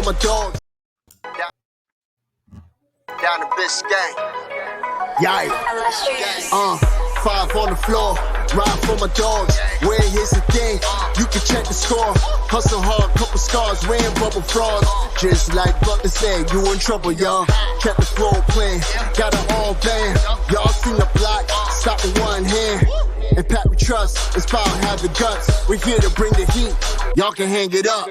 my dogs. Down the Biscayne. Yikes. 5 on the floor. Ride for my dogs. Where here's the thing, you can check the score. Hustle hard, couple scars, wearing bubble frogs. Just like Butler said, you in trouble, y'all. Kept the floor playing, got it all banned. Y'all seen the block, stop with one hand. And Pat we trust, Inspire have the guts. We're here to bring the heat, y'all can hang it up.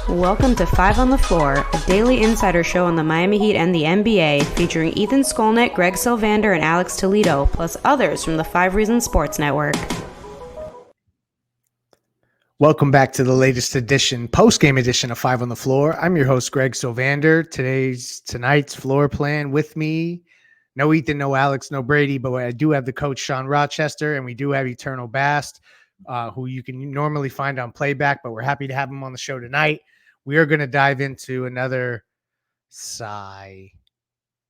Welcome to 5 on the Floor, a daily insider show on the Miami Heat and the NBA, featuring Ethan Skolnick, Greg Sylvander, and Alex Toledo, plus others from the 5 Reasons Sports Network. Welcome back to the latest edition, post-game edition of 5 on the Floor. I'm your host, Greg Sylvander. Tonight's floor plan with me, no Ethan, no Alex, no Brady, but I do have the coach, Sean Rochester, and we do have Eternal Bast, who you can normally find on playback, but we're happy to have him on the show tonight. We are going to dive into another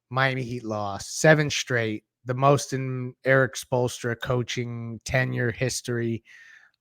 Miami Heat loss, 7 straight, the most in Eric Spoelstra coaching tenure history.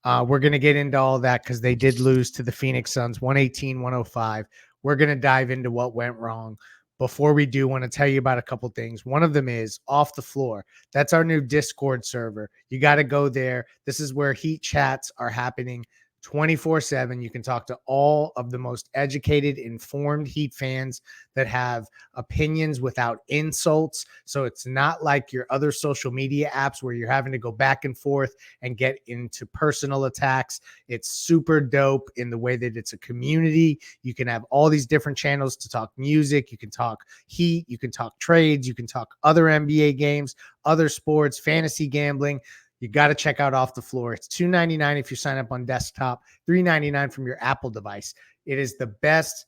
We're going to get into all that because they did lose to the Phoenix Suns, 118-105. We're going to dive into what went wrong. Before we do, I want to tell you about a couple things. One of them is Off the Floor. That's our new Discord server. You got to go there. This is where Heat chats are happening 24/7. You can talk to all of the most educated, informed Heat fans that have opinions without insults. So it's not like your other social media apps where you're having to go back and forth and get into personal attacks. It's super dope in the way that it's a community. You can have all these different channels to talk music. You can talk Heat. You can talk trades. You can talk other NBA games, other sports, fantasy gambling. You got to check out Off the Floor. It's $2.99 if you sign up on desktop, $3.99 from your Apple device. It is the best,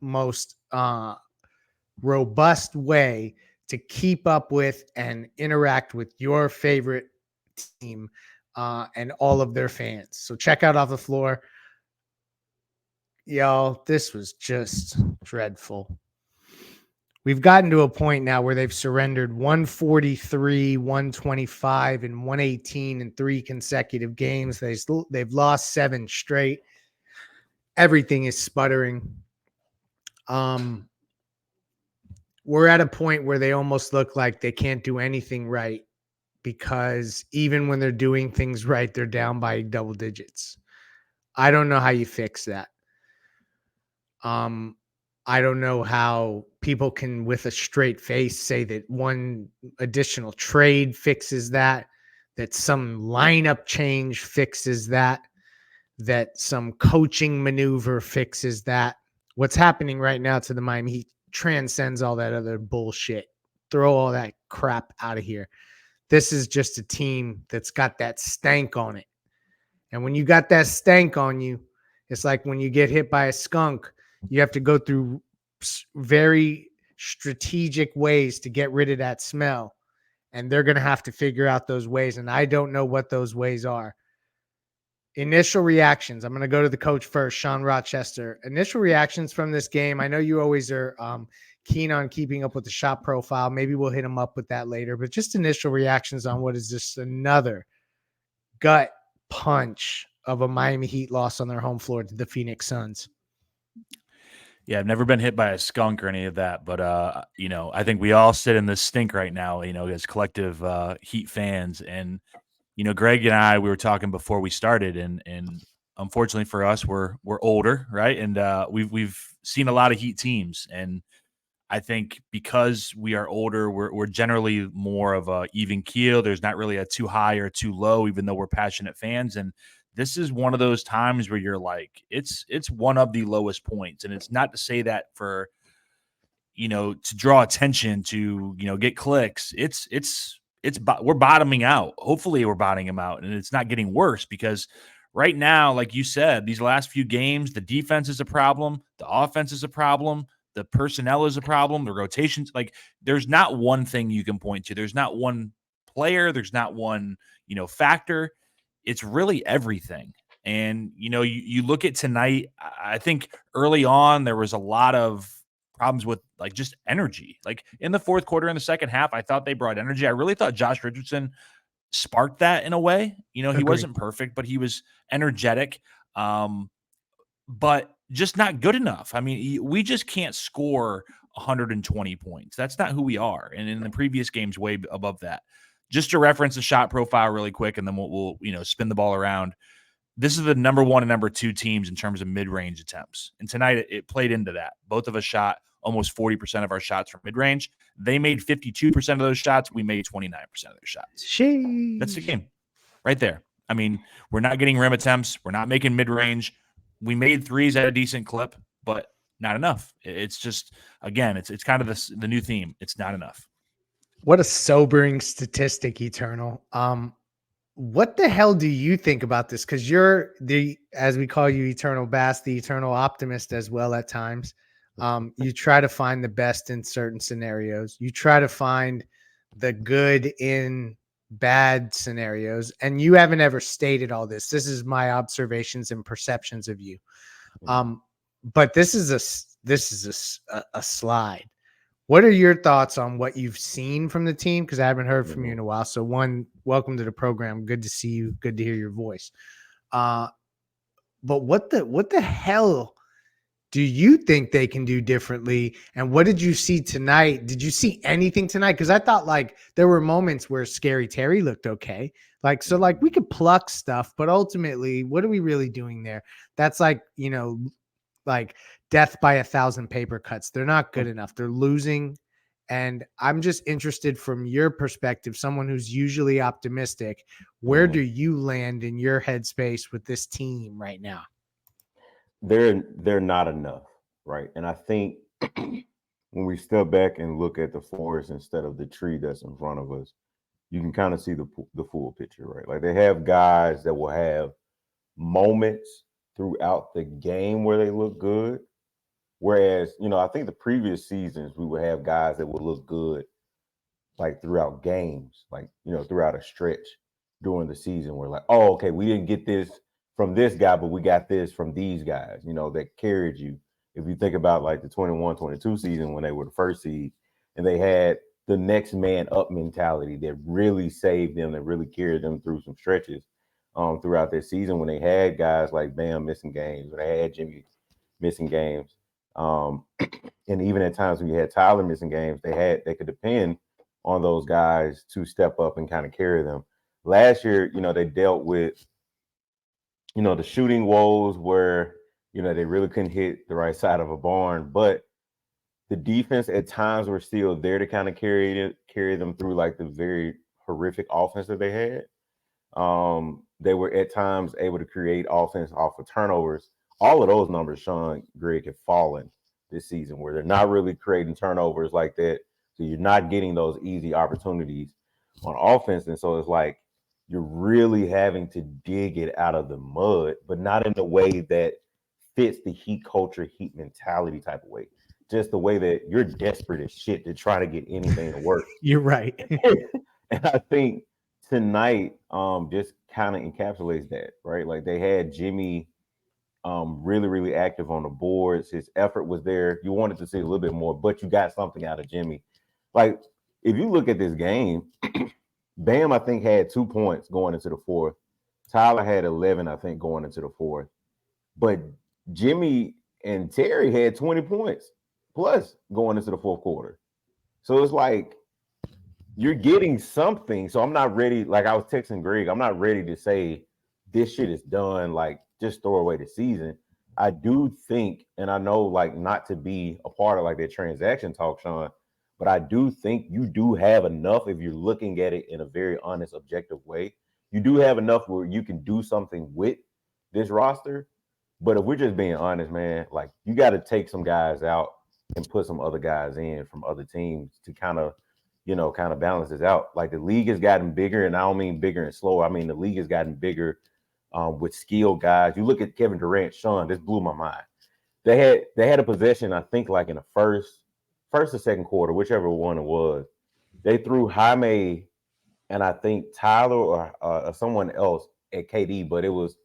most robust way to keep up with and interact with your favorite team and all of their fans. So check out Off the Floor. Y'all, this was just dreadful. We've gotten to a point now where they've surrendered 143, 125, and 118 in 3 consecutive games. They've lost 7 straight. Everything is sputtering. We're at a point where they almost look like they can't do anything right because even when they're doing things right, they're down by double digits. I don't know how you fix that. I don't know how people can, with a straight face, say that one additional trade fixes that some lineup change fixes that some coaching maneuver fixes that. What's happening right now to the Miami Heat transcends all that other bullshit. Throw all that crap out of here. This is just a team that's got that stank on it. And when you got that stank on you, it's like when you get hit by a skunk. You have to go through very strategic ways to get rid of that smell. And they're going to have to figure out those ways. And I don't know what those ways are. Initial reactions. I'm going to go to the coach first, Sean Rochester. Initial reactions from this game. I know you always are keen on keeping up with the shot profile. Maybe we'll hit them up with that later. But just initial reactions on what is just another gut punch of a Miami Heat loss on their home floor to the Phoenix Suns. Yeah, I've never been hit by a skunk or any of that, but I think we all sit in this stink right now, as collective Heat fans. And Greg and I, we were talking before we started, and unfortunately for us, we're older, right? And we've seen a lot of Heat teams, and I think because we are older, we're generally more of a even keel. There's not really a too high or too low, even though we're passionate fans. And this is one of those times where you're like, it's one of the lowest points. And it's not to say that for, to draw attention to, get clicks. We're bottoming out. Hopefully we're bottoming them out, and it's not getting worse, because right now, like you said, these last few games, the defense is a problem. The offense is a problem. The personnel is a problem. The rotations, there's not one thing you can point to. There's not one player. There's not one, factor. It's really everything. And, you look at tonight, I think early on there was a lot of problems with just energy. In the fourth quarter, in the second half, I thought they brought energy. I really thought Josh Richardson sparked that in a way. He wasn't perfect, but he was energetic. But just not good enough. I mean, we just can't score 120 points. That's not who we are. And in the previous games, way above that. Just to reference the shot profile really quick, and then we'll spin the ball around. This is the number 1 and number 2 teams in terms of mid-range attempts. And tonight it played into that. Both of us shot almost 40% of our shots from mid-range. They made 52% of those shots. We made 29% of their shots. Sheesh. That's the game right there. I mean, we're not getting rim attempts. We're not making mid-range. We made threes at a decent clip, but not enough. It's just, again, it's kind of the new theme. It's not enough. What a sobering statistic, Eternal. What the hell do you think about this? Because you're as we call you, Eternal Bast, the eternal optimist as well at times. You try to find the best in certain scenarios. You try to find the good in bad scenarios, and you haven't ever stated all this. This is my observations and perceptions of you. But this is a slide. What are your thoughts on what you've seen from the team? Because I haven't heard from you in a while. So one, welcome to the program. Good to see you. Good to hear your voice. But what the hell do you think they can do differently? And what did you see tonight? Did you see anything tonight? Because I thought like there were moments where Scary Terry looked okay. So we could pluck stuff, but ultimately, what are we really doing there? That's like death by 1,000 paper cuts. They're not good enough. They're losing. And I'm just interested from your perspective, someone who's usually optimistic, where do you land in your headspace with this team right now? They're not enough, right? And I think when we step back and look at the forest instead of the tree that's in front of us, you can kind of see the full picture, right? Like they have guys that will have moments throughout the game where they look good. Whereas, I think the previous seasons we would have guys that would look good like throughout games, like, throughout a stretch during the season where like, oh, okay, we didn't get this from this guy, but we got this from these guys, that carried you. If you think about like the 21-22 season when they were the first seed and they had the next man up mentality that really saved them, that really carried them through some stretches throughout their season when they had guys like Bam missing games, when they had Jimmy missing games. And even at times when you had Tyler missing games, they could depend on those guys to step up and kind of carry them. Last year, they dealt with, the shooting woes where, they really couldn't hit the right side of a barn, but the defense at times were still there to kind of carry them through like the very horrific offense that they had. They were at times able to create offense off of turnovers. All of those numbers, Sean, Greg, have fallen this season where they're not really creating turnovers like that. So you're not getting those easy opportunities on offense. And so it's like you're really having to dig it out of the mud, but not in the way that fits the Heat culture, Heat mentality type of way. Just the way that you're desperate as shit to try to get anything to work. You're right. And I think tonight just kind of encapsulates that, right? Like they had Jimmy really, really active on the boards. His effort was there. You wanted to see a little bit more, but you got something out of Jimmy. Like, if you look at this game, Bam, I think, had 2 points going into the fourth. Tyler had 11, I think, going into the fourth. But Jimmy and Terry had 20 points plus going into the fourth quarter. So it's like you're getting something. So I'm not ready. Like I was texting Greg, I'm not ready to say this shit is done. Like, just throw away the season. I do think, and I know like not to be a part of like that transaction talk, Sean, but I do think you do have enough if you're looking at it in a very honest, objective way. You do have enough where you can do something with this roster. But if we're just being honest, man, like you got to take some guys out and put some other guys in from other teams to kind of balance this out. Like the league has gotten bigger, and I don't mean bigger and slower. I mean the league has gotten bigger with skilled guys. You look at Kevin Durant, Sean, this blew my mind. They had a possession, I think, like in the first or second quarter, whichever one it was. They threw Jaime and I think Tyler or someone else at KD, but it was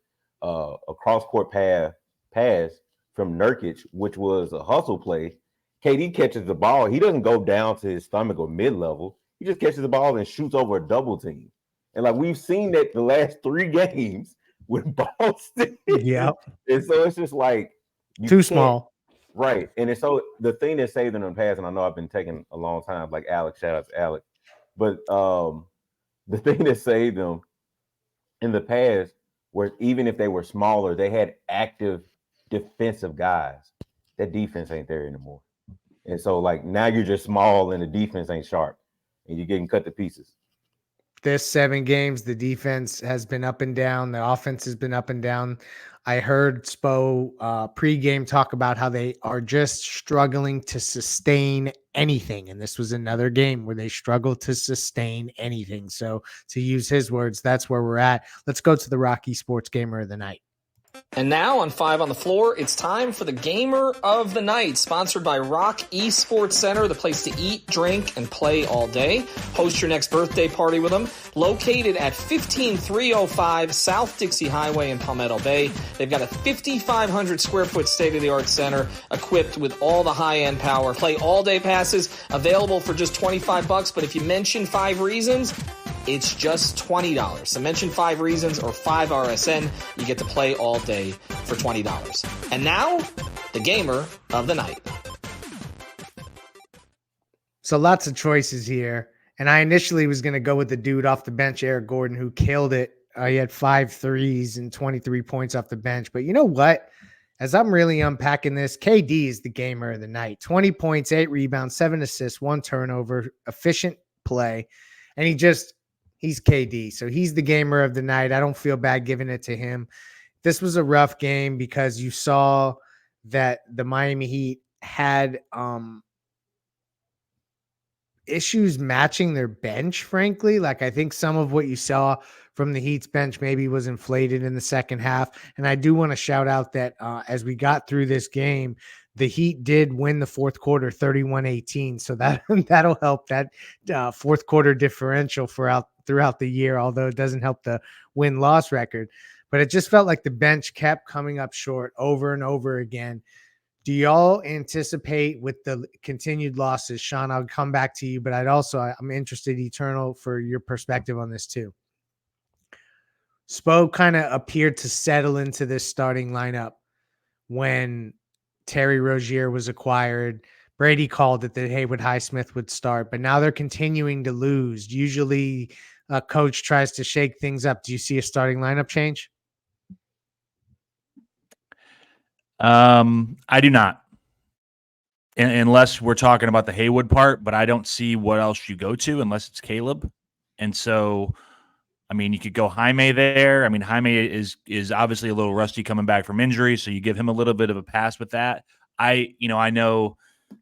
a cross-court pass from Nurkic, which was a hustle play. KD catches the ball. He doesn't go down to his stomach or mid-level. He just catches the ball and shoots over a double team. And like we've seen that the last 3 games with Boston. Yeah. And so it's just like Too can't- small. Right. And it's so the thing that saved them in the past, and I know I've been taking a long time, like Alex, shout out to Alex. But the thing that saved them in the past was even if they were smaller, they had active defensive guys. That defense ain't there anymore. And so like now you're just small and the defense ain't sharp and you're getting cut to pieces. This 7 games, the defense has been up and down. The offense has been up and down. I heard Spo pregame talk about how they are just struggling to sustain anything. And this was another game where they struggled to sustain anything. So to use his words, that's where we're at. Let's go to the Rocky Sports Gamer of the Night. And now on 5 on the Floor, it's time for the Gamer of the Night, sponsored by Rock Esports Center, the place to eat, drink, and play all day. Host your next birthday party with them. Located at 15305 South Dixie Highway in Palmetto Bay. They've got a 5,500 square foot state-of-the-art center equipped with all the high-end power. Play all-day passes available for just $25, but if you mention 5 reasons, it's just $20. So mention 5 reasons or 5 RSN. You get to play all day for $20. And now, the Gamer of the Night. So lots of choices here. And I initially was going to go with the dude off the bench, Eric Gordon, who killed it. He had 5 threes and 23 points off the bench. But you know what? As I'm really unpacking this, KD is the Gamer of the Night. 20 points, 8 rebounds, 7 assists, 1 turnover, efficient play. And he's KD. So he's the Gamer of the Night. I don't feel bad giving it to him. This was a rough game because you saw that the Miami Heat had issues matching their bench, frankly. Like, I think some of what you saw from the Heat's bench maybe was inflated in the second half. And I do want to shout out that as we got through this game, the Heat did win the fourth quarter 31-18. So that'll help that fourth quarter differential throughout the year, although it doesn't help the win-loss record. But it just felt like the bench kept coming up short over and over again. Do y'all anticipate with the continued losses? Sean, I'll come back to you, but I'm interested, Eternal, for your perspective on this too. Spo kind of appeared to settle into this starting lineup when Terry Rozier was acquired. Brady called it that Haywood Highsmith would start, but now they're continuing to lose. Usually a coach tries to shake things up. Do you see a starting lineup change? I do not, unless we're talking about the Haywood part, but I don't see what else you go to unless it's Caleb. And so, I mean, you could go Jaime there. I mean, Jaime is obviously a little rusty coming back from injury, so you give him a little bit of a pass with that. I know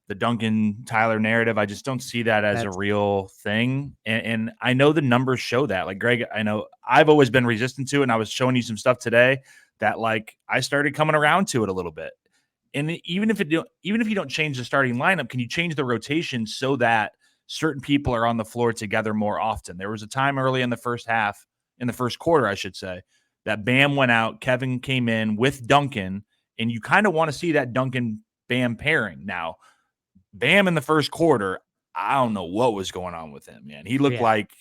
the Duncan Tyler narrative. I just don't see that as a real thing. And I know the numbers show that. Like, Greg, I know I've always been resistant to it, and I was showing you some stuff today that, like, I started coming around to it a little bit. And even if you don't change the starting lineup, can you change the rotation so that certain people are on the floor together more often? There was a time early in the first quarter, I should say, that Bam went out, Kevin came in with Duncan, and you kind of want to see that Duncan-Bam pairing. Now, Bam in the first quarter, I don't know what was going on with him, man. He looked like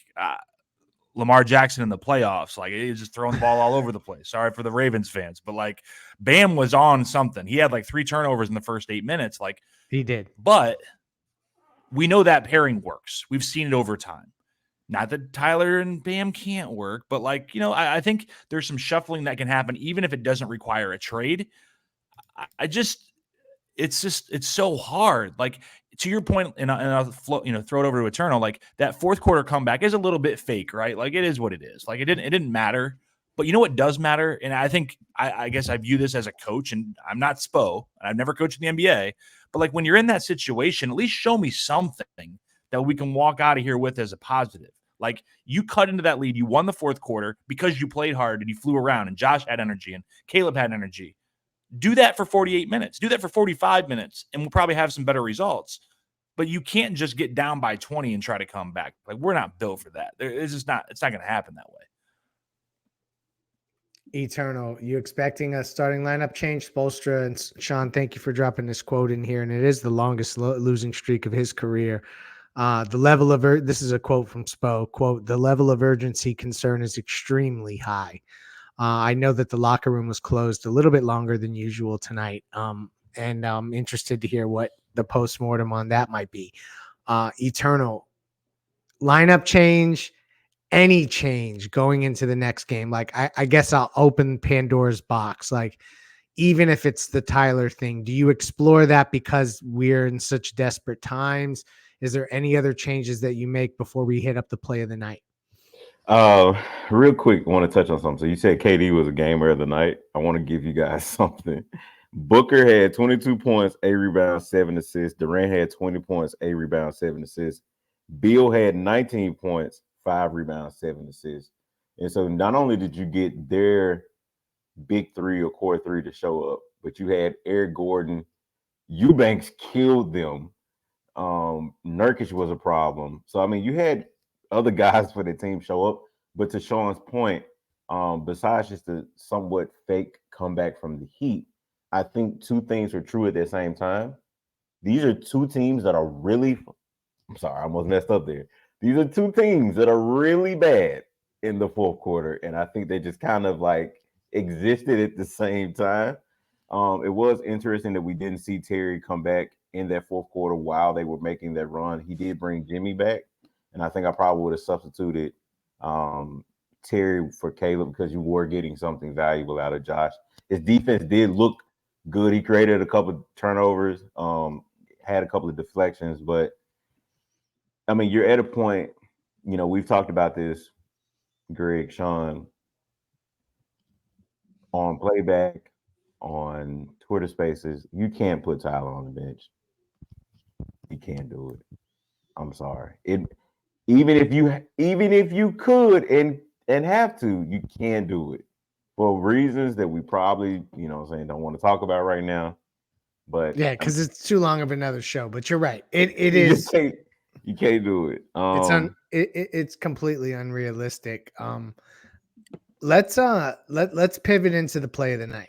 Lamar Jackson in the playoffs. Like, he was just throwing the ball all over the place. Sorry for the Ravens fans, but like, Bam was on something. He had like 3 turnovers in the first 8 minutes. Like, he did. But we know that pairing works. We've seen it over time. Not that Tyler and Bam can't work, but like, I think there's some shuffling that can happen, even if it doesn't require a trade. It's so hard. Like, to your point, and I'll throw it over to Eternal. Like, that fourth quarter comeback is a little bit fake, right? Like, it is what it is. Like, it didn't matter. But you know what does matter? And I think I guess I view this as a coach, and I'm not Spo, and I've never coached in the NBA. But like, when you're in that situation, at least show me something that we can walk out of here with as a positive. Like, you cut into that lead, you won the fourth quarter because you played hard and you flew around, and Josh had energy and Caleb had energy. Do that for 48 minutes. Do that for 45 minutes, and we'll probably have some better results. But you can't just get down by 20 and try to come back. Like, we're not built for that. It's not going to happen that way. Eternal, you expecting a starting lineup change? Spoelstra and Sean, thank you for dropping this quote in here, and it is the longest losing streak of his career. This is a quote from Spo, quote, "The level of urgency concern is extremely high." I know that the locker room was closed a little bit longer than usual tonight, and I'm interested to hear what the postmortem on that might be. Eternal lineup change, any change going into the next game. Like, I guess I'll open Pandora's box. Like, even if it's the Tyler thing, do you explore that because we're in such desperate times? Is there any other changes that you make before we hit up the play of the night? Real quick, I want to touch on something. So you said KD was a gamer of the night. I want to give you guys something. Booker had 22 points, 8 rebounds, 7 assists. Durant had 20 points, 8 rebounds, 7 assists. Beal had 19 points, 5 rebounds, 7 assists. And so not only did you get their big three or core three to show up, but you had Eric Gordon. Eubanks killed them. Nurkic was a problem. So, I mean, you had other guys for the team show up. But to Sean's point, besides just the somewhat fake comeback from the Heat, I think two things are true at the same time. These are two teams that are really – I'm sorry, I almost messed up there. These are two teams that are really bad in the fourth quarter, and I think they just kind of like existed at the same time. It was interesting that we didn't see Terry come back in that fourth quarter while they were making that run. He did bring Jimmy back, and I think I probably would have substituted Terry for Caleb because you were getting something valuable out of Josh. His defense did look good. He created a couple of turnovers, had a couple of deflections, but I mean, you're at a point, you know, we've talked about this, Greg, Sean, on playback, on Twitter Spaces. You can't put Tyler on the bench. You can't do it. I'm sorry. Even if you could and have to, you can't do it for reasons that we probably, you know what I'm saying, don't want to talk about right now. But yeah, because it's too long of another show. But you're right. It you is. You can't do it. It's completely unrealistic. Let's pivot into the play of the night.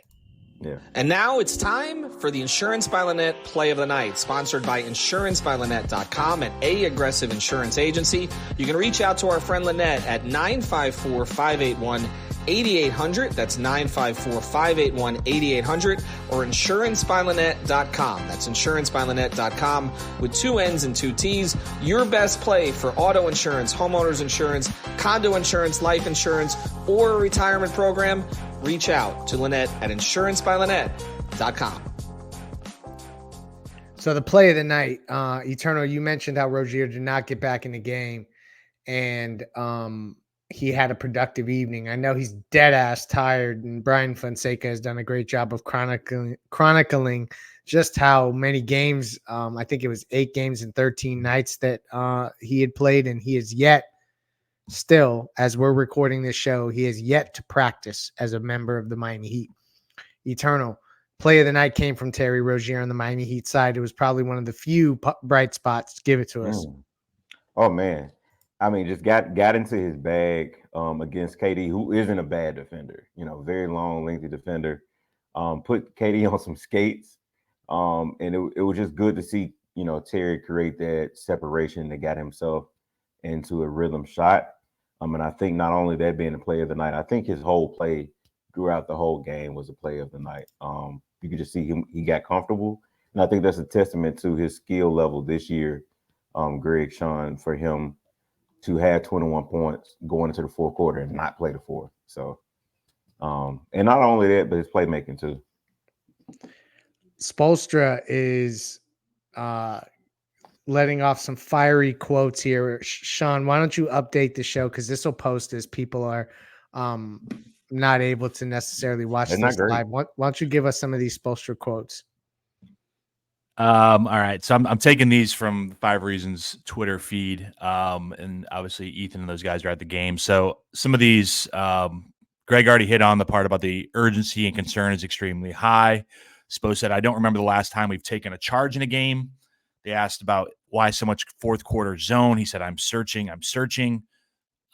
Yeah. And now it's time for the Insurance by Lynette Play of the Night, sponsored by InsuranceByLynette.com, an A-aggressive insurance agency. You can reach out to our friend Lynette at 954-581-8800. That's 954-581-8800, or InsuranceByLynette.com. That's InsuranceByLynette.com with 2 N's and 2 T's. Your best play for auto insurance, homeowners insurance, condo insurance, life insurance, or a retirement program. Reach out to Lynette at InsuranceByLynette.com. So the play of the night, Eternal, you mentioned how Rozier did not get back in the game, and he had a productive evening. I know he's dead ass tired, and Brian Fonseca has done a great job of chronicling just how many games. I think it was 8 games in 13 nights that he had played, and he is yet. Still, as we're recording this show, he has yet to practice as a member of the Miami Heat. Eternal play of the night came from Terry Rozier on the Miami Heat side. It was probably one of the few bright spots. Give it to us. Oh man, I mean, just got into his bag against KD, who isn't a bad defender. You know, very long, lengthy defender. Put KD on some skates, and it was just good to see, you know, Terry create that separation that got himself into a rhythm shot. And I think not only that being the play of the night, I think his whole play throughout the whole game was a play of the night. You could just see him; he got comfortable, and I think that's a testament to his skill level this year. Greg, Sean, for him to have 21 points going into the fourth quarter and not play the fourth. So, and not only that, but his playmaking too. Spoelstra is letting off some fiery quotes here. Sean, why don't you update the show? Because this will post as people are not able to necessarily watch this live. Why don't you give us some of these Spoelstra quotes? All right. So I'm taking these from 5 Reasons Twitter feed. And obviously Ethan and those guys are at the game. So some of these, Greg already hit on the part about the urgency and concern is extremely high. Spo said, I don't remember the last time we've taken a charge in a game. They asked about why so much fourth quarter zone. He said, I'm searching.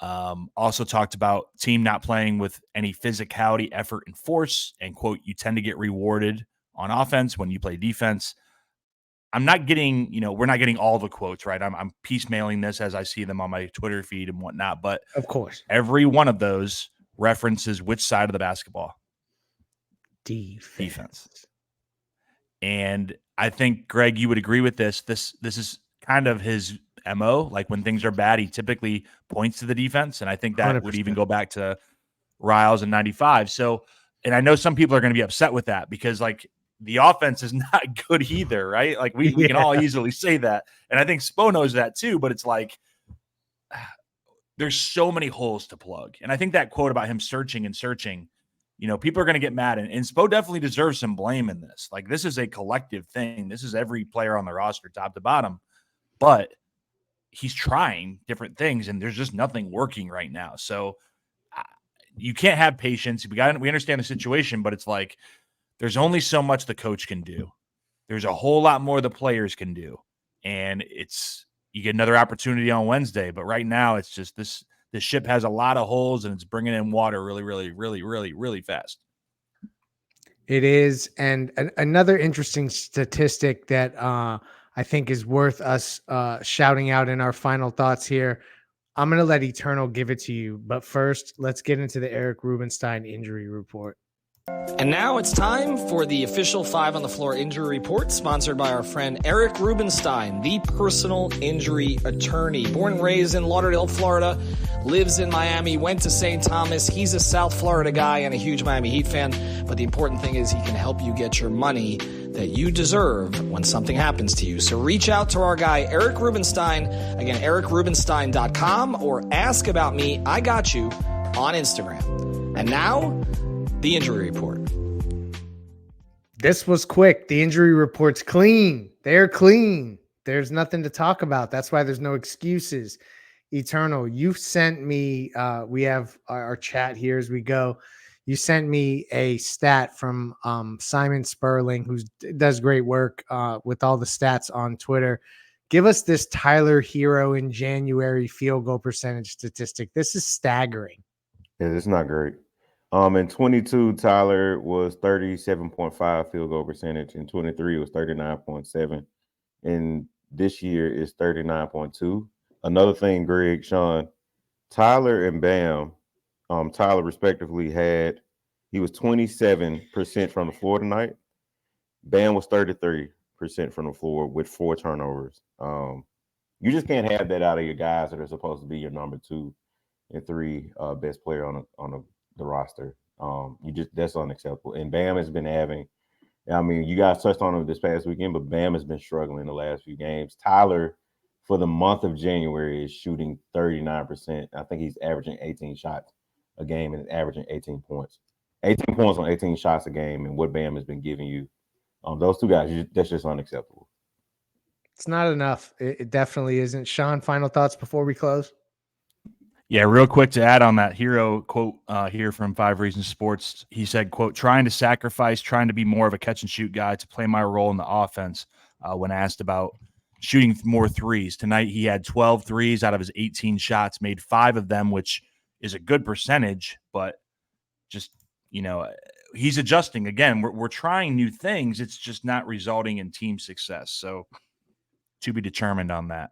Also talked about team not playing with any physicality, effort, and force. And quote, you tend to get rewarded on offense when you play defense. I'm not getting, we're not getting all the quotes, right? I'm piecemealing this as I see them on my Twitter feed and whatnot. But of course, every one of those references which side of the basketball? Defense. And I think, Greg, you would agree with this. This is kind of his MO. Like when things are bad, he typically points to the defense. And I think that 100%. would even go back to Riles in 95. So, and I know some people are going to be upset with that because like the offense is not good either, right? Like we can all easily say that. And I think Spo knows that too, but it's like, there's so many holes to plug. And I think that quote about him searching, people are going to get mad. And Spo definitely deserves some blame in this. Like this is a collective thing. This is every player on the roster, top to bottom. But he's trying different things, and there's just nothing working right now. So you can't have patience. We understand the situation, but it's like there's only so much the coach can do. There's a whole lot more the players can do. And you get another opportunity on Wednesday, but right now it's just this ship has a lot of holes and it's bringing in water really, really, really, really, really fast. It is. And another interesting statistic that I think is worth us shouting out in our final thoughts here. I'm going to let Eternal give it to you. But first, let's get into the Eric Rubenstein injury report. And now it's time for the official 5 on the Floor injury report, sponsored by our friend Eric Rubenstein, the personal injury attorney. Born and raised in Lauderdale, Florida, lives in Miami, went to St. Thomas. He's a South Florida guy and a huge Miami Heat fan. But the important thing is he can help you get your money that you deserve when something happens to you. So reach out to our guy, Eric Rubenstein. Again, ericrubenstein.com, or ask about me, I got you, on Instagram. And now, the injury report. This was quick. The injury report's clean. They're clean. There's nothing to talk about. That's why there's no excuses. Eternal, you sent me, we have our chat here as we go. You sent me a stat from Simon Sperling, who does great work with all the stats on Twitter. Give us this Tyler Hero in January field goal percentage statistic. This is staggering. Yeah, it's not great. In 22, Tyler was 37.5 field goal percentage. In 23, it was 39.7. And this year is 39.2. Another thing, Greg, Sean, Tyler and Bam, Tyler respectively he was 27% from the floor tonight. Bam was 33% from the floor with 4 turnovers. You just can't have that out of your guys that are supposed to be your number 2 and 3 best player on the roster. That's unacceptable. And Bam has been having, I mean, you guys touched on him this past weekend, but Bam has been struggling the last few games. Tyler, for the month of January, is shooting 39%. I think he's averaging 18 shots a game and averaging 18 points. 18 points on 18 shots a game, and what Bam has been giving you. Those two guys, that's just unacceptable. It's not enough. It definitely isn't. Sean, final thoughts before we close? Yeah, real quick to add on that Hero quote here from 5 Reasons Sports. He said, quote, trying to be more of a catch and shoot guy to play my role in the offense when asked about shooting more threes. Tonight he had 12 threes out of his 18 shots, made 5 of them, which is a good percentage, but just, he's adjusting. Again, we're trying new things. It's just not resulting in team success. So to be determined on that.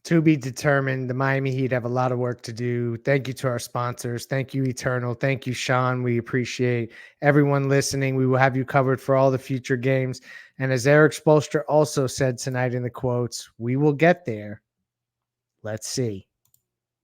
To be determined. The Miami Heat have a lot of work to do. Thank you to our sponsors. Thank you, Eternal. Thank you, Sean. We appreciate everyone listening. We will have you covered for all the future games. And as Eric Spoelstra also said tonight in the quotes, we will get there. Let's see.